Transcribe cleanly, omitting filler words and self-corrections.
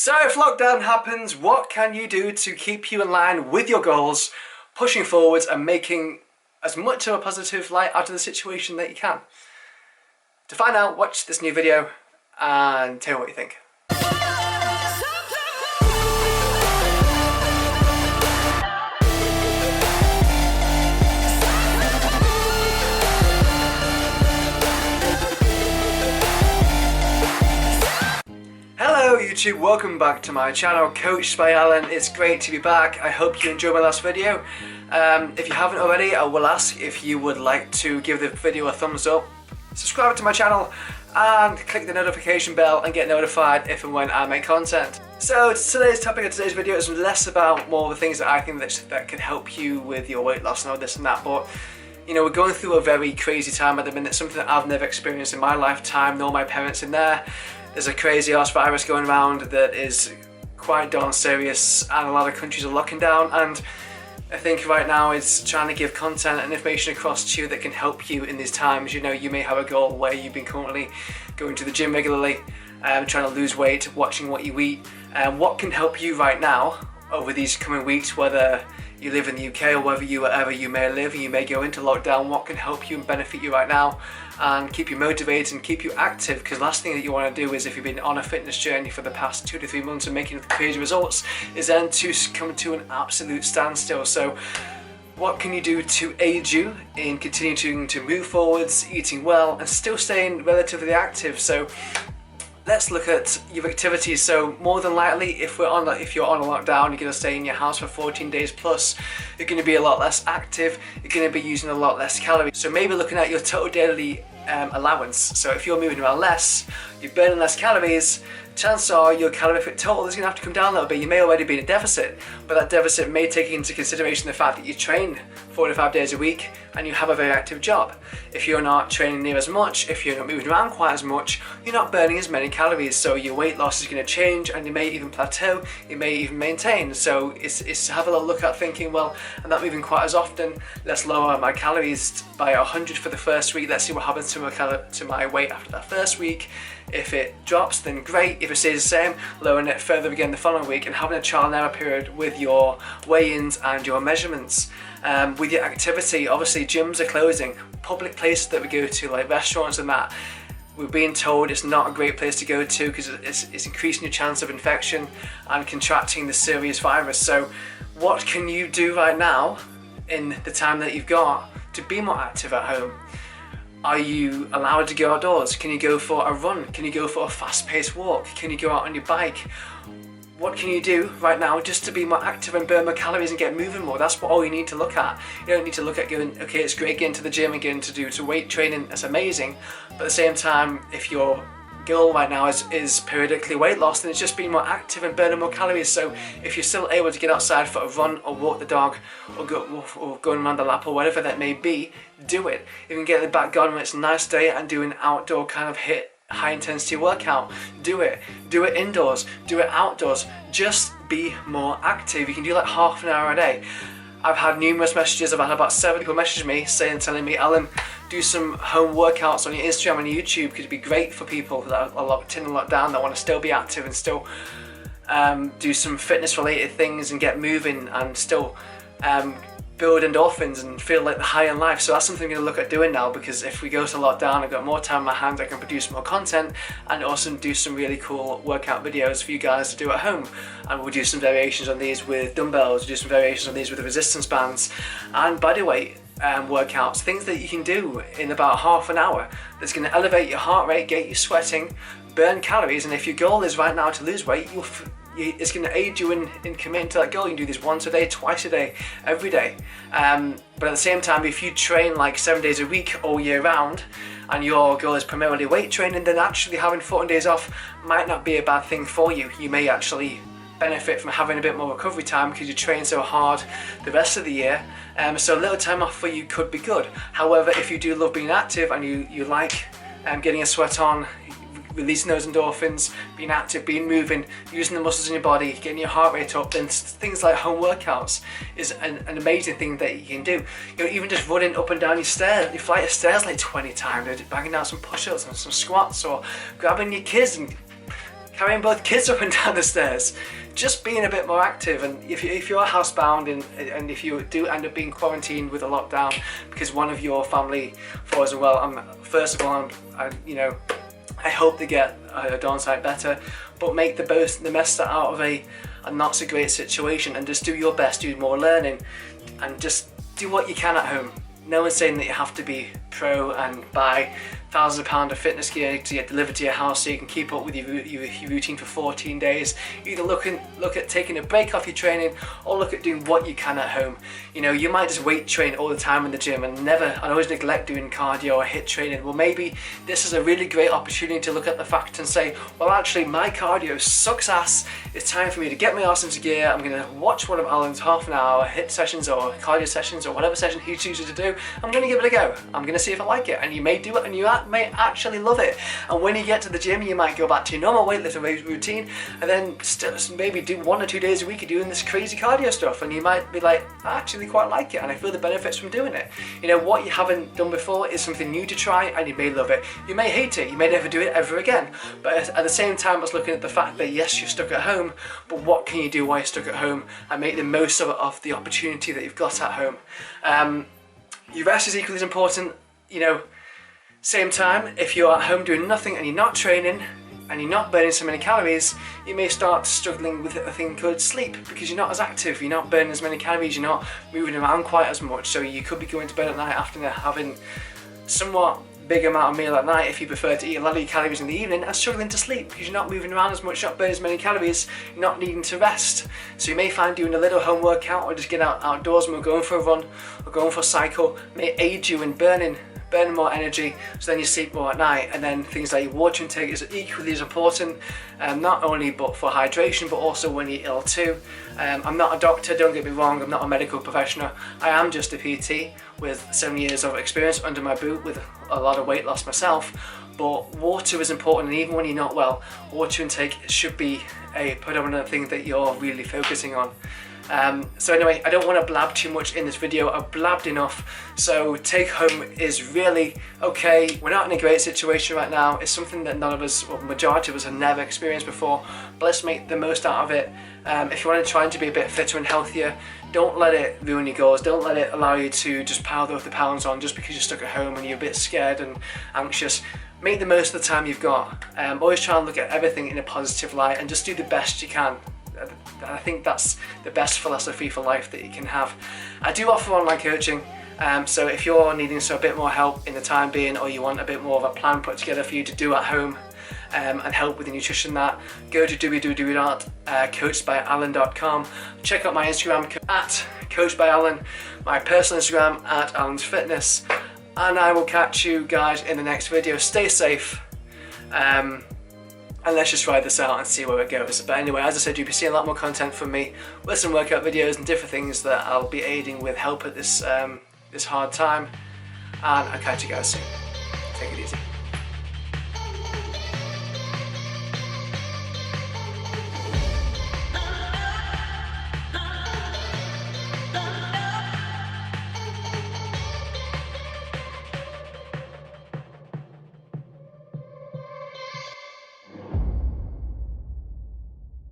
So if lockdown happens, what can you do to keep you in line with your goals, pushing forwards and making as much of a positive light out of the situation that you can? To find out, watch this new video and tell me what you think. Hello YouTube, welcome back to my channel, Coached by Alan. It's great to be back. I hope you enjoyed my last video. If you haven't already, I will ask if you would like to give the video a thumbs up, subscribe to my channel and click the notification bell and get notified if and when I make content. So today's topic of today's video is less about more of the things that I think that could help you with your weight loss and all this and that, but you know, we're going through a very crazy time at the minute, something that I've never experienced in my lifetime, nor my parents in there. There's a crazy horse virus going around that is quite darn serious, and a lot of countries are locking down, and I think right now it's trying to give content and information across to you that can help you in these times. You know, you may have a goal where you've been currently going to the gym regularly, trying to lose weight, watching what you eat, and what can help you right now over these coming weeks, whether you live in the UK or wherever you may live, you may go into lockdown. What can help you and benefit you right now and keep you motivated and keep you active? Because last thing that you want to do is, if you've been on a fitness journey for the past 2 to 3 months and making crazy results, is then to come to an absolute standstill. So what can you do to aid you in continuing to move forwards, eating well and still staying relatively active? So let's look at your activities. So more than likely, if you're on a lockdown, you're going to stay in your house for 14 days plus, you're going to be a lot less active, you're going to be using a lot less calories. So maybe looking at your total daily allowance. So if you're moving around less, you're burning less calories, chances are your calorific total is going to have to come down a little bit. You may already be in a deficit, but that deficit may take into consideration the fact that you train 4 to 5 days a week and you have a very active job. If you're not training near as much, if you're not moving around quite as much, you're not burning as many calories, so your weight loss is going to change and you may even plateau, you may even maintain. So it's to have a little look at thinking, well, I'm not moving quite as often, let's lower my calories by 100 for the first week, let's see what happens to my weight after that first week. If it drops, then great. If it stays the same, lowering it further again the following week, and having a trial and error period with your weigh-ins and your measurements. With your activity, obviously gyms are closing. Public places that we go to, like restaurants and that, we're being told it's not a great place to go to because it's increasing your chance of infection and contracting the serious virus. So what can you do right now in the time that you've got to be more active at home? Are you allowed to go outdoors? Can you go for a run? Can you go for a fast-paced walk? Can you go out on your bike? What can you do right now just to be more active and burn more calories and get moving more? That's what all you need to look at. You don't need to look at going, okay, it's great getting to the gym and getting to do weight training, that's amazing. But at the same time, if your goal right now is periodically weight loss, then it's just being more active and burning more calories. So if you're still able to get outside for a run or walk the dog or going around the lap or whatever that may be, do it. If you can get in the back garden when it's a nice day and do an outdoor kind of high intensity workout, do it. Do it indoors, do it outdoors. Just be more active. You can do like half an hour a day. I've had numerous messages. I've had about 7 people message me telling me, Alan, do some home workouts on your Instagram and YouTube because it'd be great for people that are locked in and locked down, that want to still be active and still do some fitness related things and get moving and still build endorphins and feel like the high in life. So that's something I'm going to look at doing now, because if we go to lockdown, I've got more time in my hands, I can produce more content and also do some really cool workout videos for you guys to do at home. And we'll do some variations on these with dumbbells, we'll do some variations on these with the resistance bands and bodyweight workouts, things that you can do in about half an hour that's going to elevate your heart rate, get you sweating, burn calories. And if your goal is right now to lose weight, it's going to aid you in committing to that goal. You can do this once a day, twice a day, every day. But at the same time, if you train like 7 days a week all year round and your goal is primarily weight training, then actually having 14 days off might not be a bad thing for you. You may actually benefit from having a bit more recovery time because you train so hard the rest of the year. So a little time off for you could be good. However, if you do love being active and you like getting a sweat on, releasing those endorphins, being active, being moving, using the muscles in your body, getting your heart rate up, then things like home workouts is an amazing thing that you can do. You know, even just running up and down your flight of stairs like 20 times, banging out some push-ups and some squats, or grabbing your kids and carrying both kids up and down the stairs, just being a bit more active. And if you're housebound and if you do end up being quarantined with a lockdown because one of your family falls unwell, first of all, I hope they get a downside better, but make the best out of a not so great situation, and just do your best, do more learning, and just do what you can at home. No one's saying that you have to be pro and buy thousands of pounds of fitness gear to get delivered to your house so you can keep up with your routine for 14 days. Either look at taking a break off your training, or look at doing what you can at home. You know, you might just weight train all the time in the gym and always neglect doing cardio or HIIT training. Well, maybe this is a really great opportunity to look at the fact and say, well, actually my cardio sucks ass. It's time for me to get my ass into gear. I'm going to watch one of Alan's half an hour HIIT sessions or cardio sessions or whatever session he chooses to do. I'm going to give it a go. I'm going to see if I like it. And you may do it and you may actually love it. And when you get to the gym, you might go back to your normal weightlifting routine and then maybe do 1 or 2 days a week of doing this crazy cardio stuff, and you might be like, I actually quite like it and I feel the benefits from doing it. You know, what you haven't done before is something new to try, and you may love it. You may hate it, you may never do it ever again. But at the same time, I was looking at the fact that yes, you're stuck at home, but what can you do while you're stuck at home and make the most of the opportunity that you've got at home? Your rest is equally as important. You know, same time, if you're at home doing nothing and you're not training and you're not burning so many calories, you may start struggling with a thing called sleep, because you're not as active, you're not burning as many calories, you're not moving around quite as much. So you could be going to bed at night after having somewhat big amount of meal at night if you prefer to eat a lot of your calories in the evening, and struggling to sleep because you're not moving around as much, not burning as many calories, you're not needing to rest. So you may find doing a little home workout or just get outdoors and going for a run or going for a cycle may aid you in burning more energy, so then you sleep more at night. And then things like your water intake is equally as important, not only but for hydration, but also when you're ill too. I'm not a doctor, don't get me wrong, I'm not a medical professional. I am just a PT with 7 years of experience under my boot with a lot of weight loss myself. But water is important, and even when you're not well, water intake should be a predominant thing that you're really focusing on. So anyway, I don't want to blab too much in this video. I've blabbed enough. So take home is really okay. We're not in a great situation right now. It's something that none of us, or majority of us, have never experienced before, but let's make the most out of it. If you want to try to be a bit fitter and healthier, don't let it ruin your goals. Don't let it allow you to just pile the pounds on just because you're stuck at home and you're a bit scared and anxious. Make the most of the time you've got. Always try and look at everything in a positive light and just do the best you can. I think that's the best philosophy for life that you can have. I do offer online coaching, so if you're needing a bit more help in the time being, or you want a bit more of a plan put together for you to do at home and help with the nutrition, that go to www.coachedbyalan.com. check out my Instagram at coachedbyalan, my personal Instagram at alansfitness, and I will catch you guys in the next video. Stay safe. And let's just try this out and see where it goes. But anyway, as I said, you'll be seeing a lot more content from me with some workout videos and different things that I'll be aiding with help at this hard time. And I'll catch you guys soon. Take it easy.